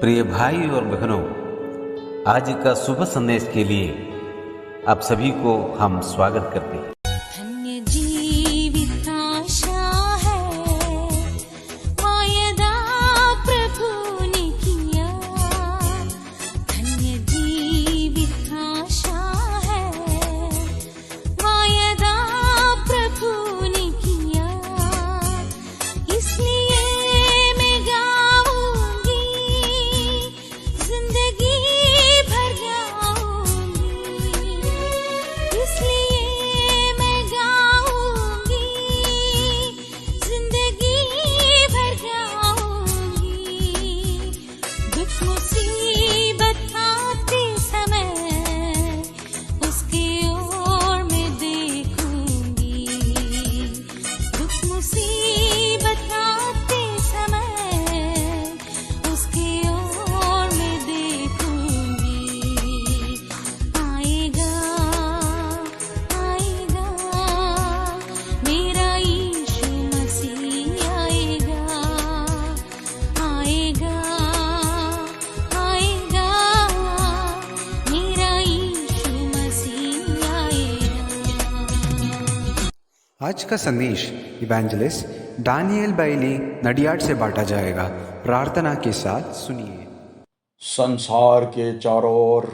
प्रिय भाई और बहनों, आज का शुभ संदेश के लिए आप सभी को हम स्वागत करते हैं। धन्य जीवित आशा है, वायदा प्रभु ने किया। धन्य जीवित आशा है, वायदा प्रभु ने किया। इसलिए मैं गाऊंगी, जिंदगी भर गाऊंगी। इसलिए मैं गाऊंगी, जिंदगी भर गाऊंगी। दुख मुसीबत आते समय उसकी ओर मैं देखूंगी। दुख मुसीबत आते समय उसकी ओर मैं देखूंगी। आएगा आएगा मेरा यीशु मसीह आएगा। आएगा आएगा मेरा यीशु मसीह आएगा। आज का संदेश इवेंजलिस्ट दानियल बैली नडियाड से बांटा जाएगा। प्रार्थना के साथ सुनिए। संसार के चारों ओर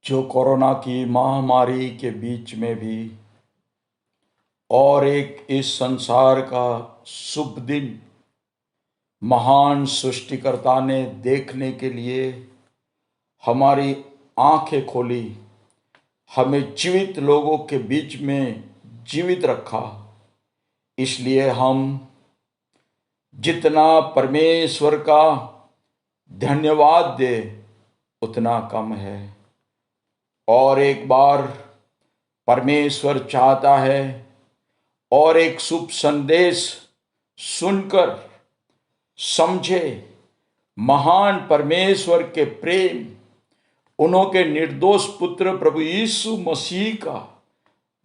जो कोरोना की महामारी के बीच में भी और एक इस संसार का शुभ दिन महान सृष्टिकर्ता ने देखने के लिए हमारी आंखें खोली, हमें जीवित लोगों के बीच में जीवित रखा। इसलिए हम जितना परमेश्वर का धन्यवाद दे उतना कम है। और एक बार परमेश्वर चाहता है और एक शुभ संदेश सुनकर समझे महान परमेश्वर के प्रेम, उन्होंने निर्दोष पुत्र प्रभु यीशु मसीह का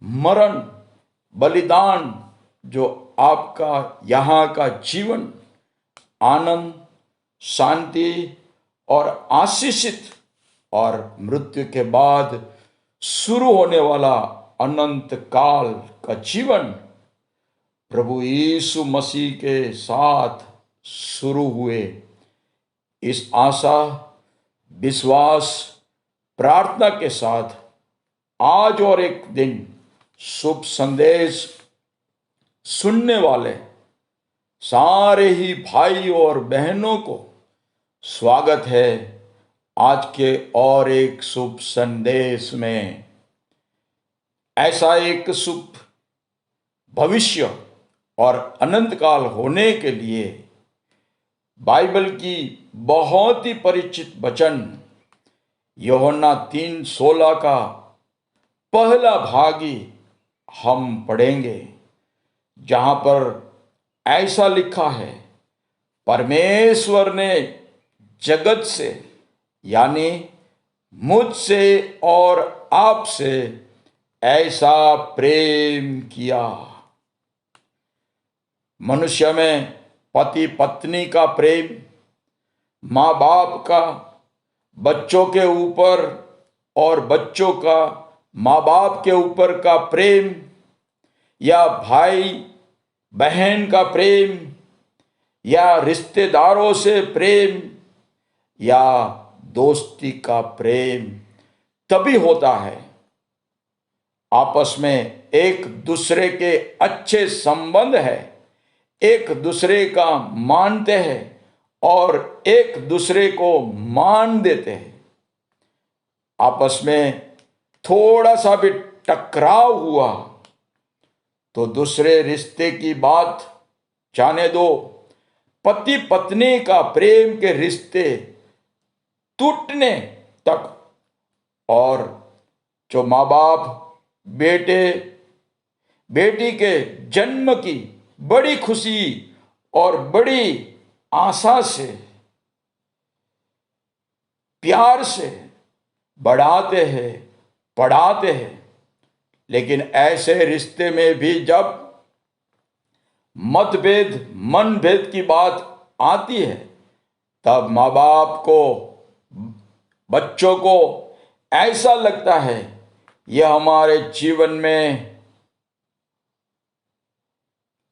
मरण बलिदान, जो आपका यहाँ का जीवन आनंद, शांति और आशीषित और मृत्यु के बाद शुरू होने वाला अनंत काल का जीवन प्रभु यीशु मसीह के साथ शुरू हुए। इस आशा, विश्वास, प्रार्थना के साथ आज और एक दिन शुभ संदेश सुनने वाले सारे ही भाई और बहनों को स्वागत है आज के और एक शुभ संदेश में। ऐसा एक शुभ भविष्य और अनंत काल होने के लिए बाइबल की बहुत ही परिचित वचन यूहन्ना 3:16 का पहला भाग ही हम पढ़ेंगे, जहां पर ऐसा लिखा है, परमेश्वर ने जगत से यानी मुझसे और आपसे ऐसा प्रेम किया। मनुष्य में पति पत्नी का प्रेम, माँ बाप का बच्चों के ऊपर और बच्चों का माँ बाप के ऊपर का प्रेम, या भाई बहन का प्रेम, या रिश्तेदारों से प्रेम, या दोस्ती का प्रेम तभी होता है आपस में एक दूसरे के अच्छे संबंध है, एक दूसरे का मानते हैं और एक दूसरे को मान देते हैं। आपस में थोड़ा सा भी टकराव हुआ तो दूसरे रिश्ते की बात जाने दो, पति पत्नी का प्रेम के रिश्ते टूटने तक, और जो माँ बाप बेटे बेटी के जन्म की बड़ी खुशी और बड़ी आशा से प्यार से बढ़ाते हैं, पढ़ाते हैं, लेकिन ऐसे रिश्ते में भी जब मतभेद मनभेद की बात आती है तब माँ बाप को, बच्चों को ऐसा लगता है यह हमारे जीवन में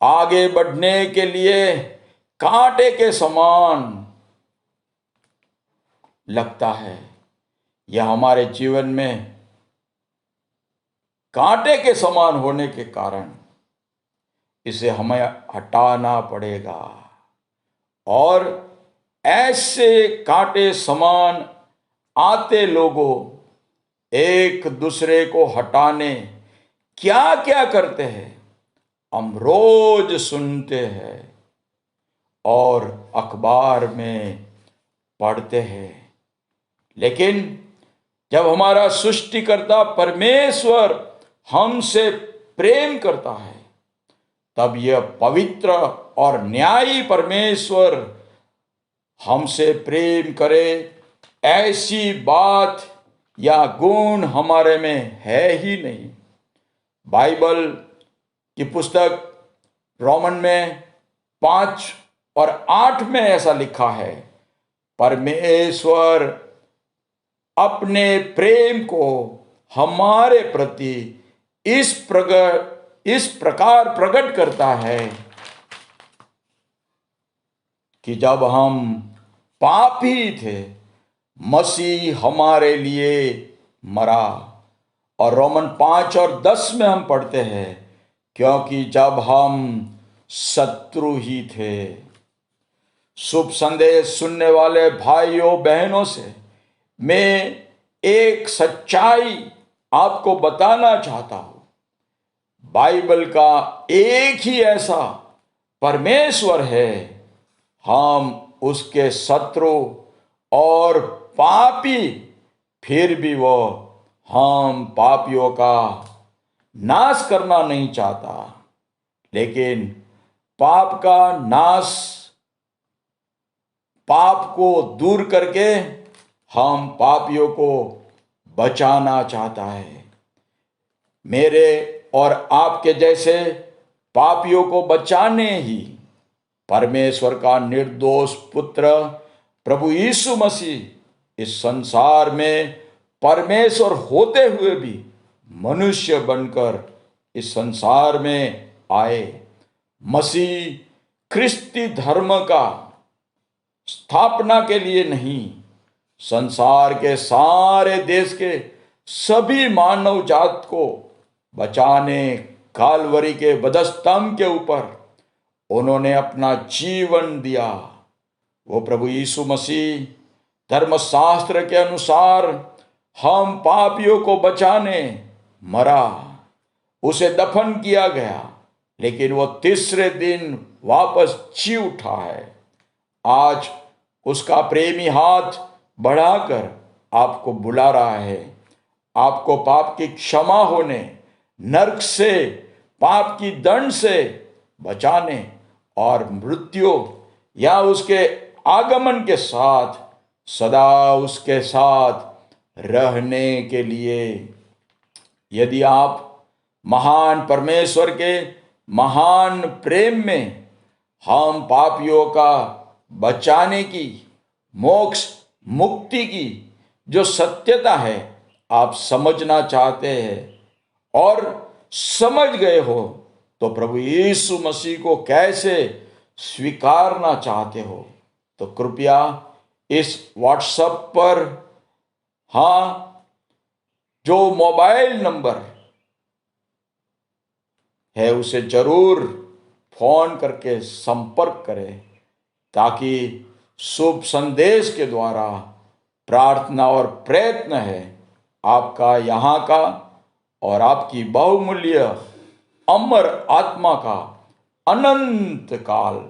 आगे बढ़ने के लिए कांटे के समान लगता है। यह हमारे जीवन में कांटे के समान होने के कारण इसे हमें हटाना पड़ेगा। और ऐसे कांटे समान आते लोगों एक दूसरे को हटाने क्या क्या करते हैं हम रोज सुनते हैं और अखबार में पढ़ते हैं। लेकिन जब हमारा सृष्टिकर्ता परमेश्वर हमसे प्रेम करता है, तब यह पवित्र और न्यायी परमेश्वर हमसे प्रेम करे ऐसी बात या गुण हमारे में है ही नहीं। बाइबल की पुस्तक रोमन में 5 और 8 में ऐसा लिखा है, परमेश्वर अपने प्रेम को हमारे प्रति इस प्रकार प्रकट करता है कि जब हम पापी थे मसीह हमारे लिए मरा। और रोमन 5 और 10 में हम पढ़ते हैं, क्योंकि जब हम शत्रु ही थे। शुभ संदेश सुनने वाले भाइयों बहनों से मैं एक सच्चाई आपको बताना चाहता हूं। बाइबल का एक ही ऐसा परमेश्वर है, हम उसके शत्रु और पापी, फिर भी वो हम पापियों का नाश करना नहीं चाहता, लेकिन पाप का नाश, पाप को दूर करके हम पापियों को बचाना चाहता है। मेरे और आपके जैसे पापियों को बचाने ही परमेश्वर का निर्दोष पुत्र प्रभु यीशु मसीह इस संसार में परमेश्वर होते हुए भी मनुष्य बनकर इस संसार में आए। मसीह ख्रिस्ती धर्म का स्थापना के लिए नहीं, संसार के सारे देश के सभी मानव जात को बचाने कालवरी के वधस्तंभ के ऊपर उन्होंने अपना जीवन दिया। वो प्रभु यीशु मसीह धर्मशास्त्र के अनुसार हम पापियों को बचाने मरा, उसे दफन किया गया, लेकिन वो तीसरे दिन वापस जी उठा है। आज उसका प्रेमी हाथ बढ़ाकर आपको बुला रहा है, आपको पाप की क्षमा होने, नरक से, पाप की दंड से बचाने और मृत्यु या उसके आगमन के साथ सदा उसके साथ रहने के लिए। यदि आप महान परमेश्वर के महान प्रेम में हम पापियों का बचाने की, मोक्ष मुक्ति की जो सत्यता है आप समझना चाहते हैं और समझ गए हो, तो प्रभु यीशु मसीह को कैसे स्वीकारना चाहते हो, तो कृपया इस व्हाट्सएप पर जो मोबाइल नंबर है उसे जरूर फोन करके संपर्क करें, ताकि शुभ संदेश के द्वारा प्रार्थना और प्रयत्न है आपका यहाँ का और आपकी बहुमूल्य अमर आत्मा का अनंत काल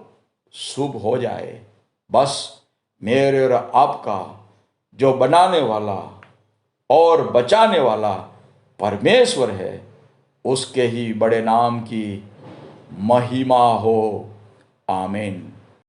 शुभ हो जाए। बस मेरे और आपका जो बनाने वाला और बचाने वाला परमेश्वर है, उसके ही बड़े नाम की महिमा हो। आमीन।